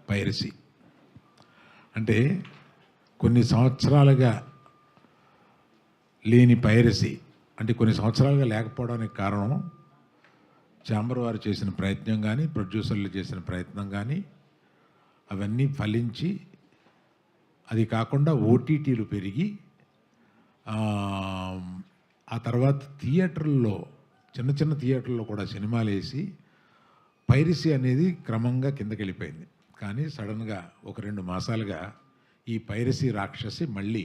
Piracy అంటే కొన్ని సంవత్సరాలుగా లేని పైరసీ, అంటే కొన్ని సంవత్సరాలుగా లేకపోవడానికి కారణం ఛాంబర్ వారు చేసిన ప్రయత్నం కానీ, ప్రొడ్యూసర్లు చేసిన ప్రయత్నం కానీ, అవన్నీ ఫలించి అది కాకుండా ఓటీటీలు పెరిగి ఆ తర్వాత థియేటర్లో, చిన్న చిన్న థియేటర్లో కూడా సినిమాలు వేసి పైరసీ అనేది క్రమంగా కిందకి వెళ్ళిపోయింది. కానీ సడన్గా ఒక 2 మాసాలుగా ఈ పైరసీ రాక్షసి మళ్ళీ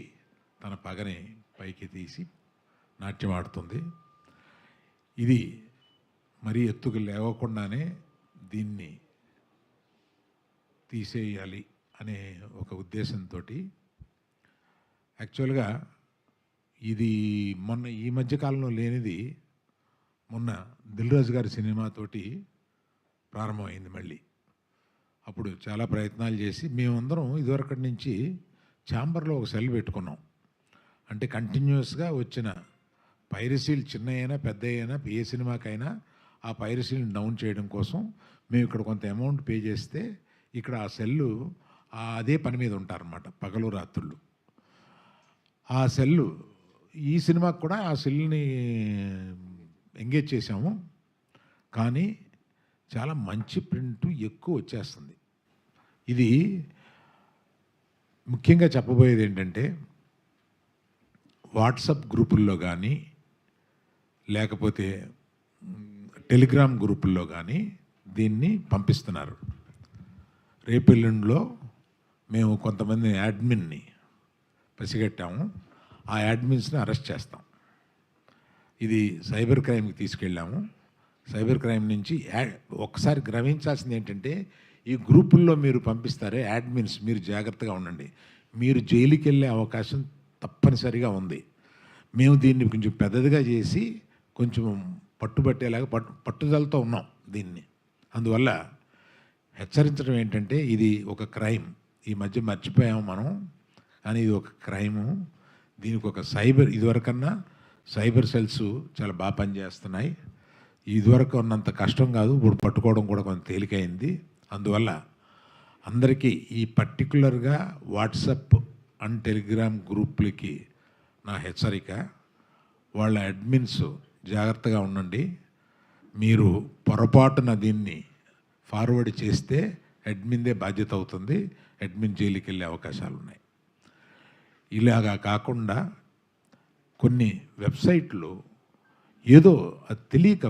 తన పగని పైకి తీసి నాట్యం ఆడుతుంది. ఇది మరీ ఎత్తుకు లేవకుండానే దీన్ని తీసేయాలి అనే ఒక ఉద్దేశంతో యాక్చువల్గా ఇది మొన్న ఈ మధ్యకాలంలో లేనిది మొన్న దిల్ రాజు గారి సినిమాతోటి ప్రారంభమైంది మళ్ళీ. అప్పుడు చాలా ప్రయత్నాలు చేసి మేమందరం ఇదివరకటి నుంచి ఛాంబర్లో ఒక సెల్ పెట్టుకున్నాం. అంటే కంటిన్యూస్గా వచ్చిన పైరసీలు చిన్న అయినా పెద్ద అయినా ఏ సినిమాకైనా ఆ పైరసీలను డౌన్ చేయడం కోసం మేము ఇక్కడ కొంత అమౌంట్ పే చేస్తే ఇక్కడ ఆ సెల్లు అదే పని మీద ఉంటారన్నమాట పగలు రాత్రుళ్ళు. ఆ సెల్లు ఈ సినిమాకి కూడా ఆ సెల్ని ఎంగేజ్ చేశాము. కానీ చాలా మంచి ప్రింట్ ఎక్కువ వచ్చేస్తుంది. ఇది ముఖ్యంగా చెప్పబోయేది ఏంటంటే వాట్సాప్ గ్రూపుల్లో కానీ లేకపోతే టెలిగ్రామ్ గ్రూపుల్లో కానీ దీన్ని పంపిస్తున్నారు. రేపెల్లుండిలో మేము కొంతమంది యాడ్మిన్ని పసిగట్టాము. ఆ యాడ్మిన్స్ని అరెస్ట్ చేస్తాం. ఇది సైబర్ క్రైమ్కి తీసుకెళ్ళాము. సైబర్ క్రైమ్ నుంచి ఒక్కసారి గ్రహించాల్సింది ఏంటంటే ఈ గ్రూపుల్లో మీరు పంపిస్తారే యాడ్మిన్స్, మీరు జాగ్రత్తగా ఉండండి. మీరు జైలుకి వెళ్ళే అవకాశం తప్పనిసరిగా ఉంది. మేము దీన్ని కొంచెం పెద్దదిగా చేసి కొంచెం పట్టుబట్టేలాగా పట్టుదలతో ఉన్నాం దీన్ని. అందువల్ల హెచ్చరించడం ఏంటంటే ఇది ఒక క్రైమ్. ఈ మధ్య మర్చిపోయాము మనం, కానీ ఇది ఒక క్రైము. దీనికి ఒక ఇదివరకన్నా సైబర్ సెల్స్ చాలా బాగా పనిచేస్తున్నాయి. ఇదివరకు ఉన్నంత కష్టం కాదు, ఇప్పుడు పట్టుకోవడం కూడా కొంత తేలికైంది. అందువల్ల అందరికీ ఈ పర్టికులర్గా వాట్సాప్ అండ్ టెలిగ్రామ్ గ్రూపులకి నా హెచ్చరిక, వాళ్ళ అడ్మిన్స్ జాగ్రత్తగా ఉండండి. మీరు పొరపాటున దీన్ని ఫార్వర్డ్ చేస్తే అడ్మిన్దే బాధ్యత అవుతుంది. అడ్మిన్ జైలుకి వెళ్ళే అవకాశాలు ఉన్నాయి. ఇలాగా కాకుండా కొన్ని వెబ్సైట్లు ఏదో అది తెలియక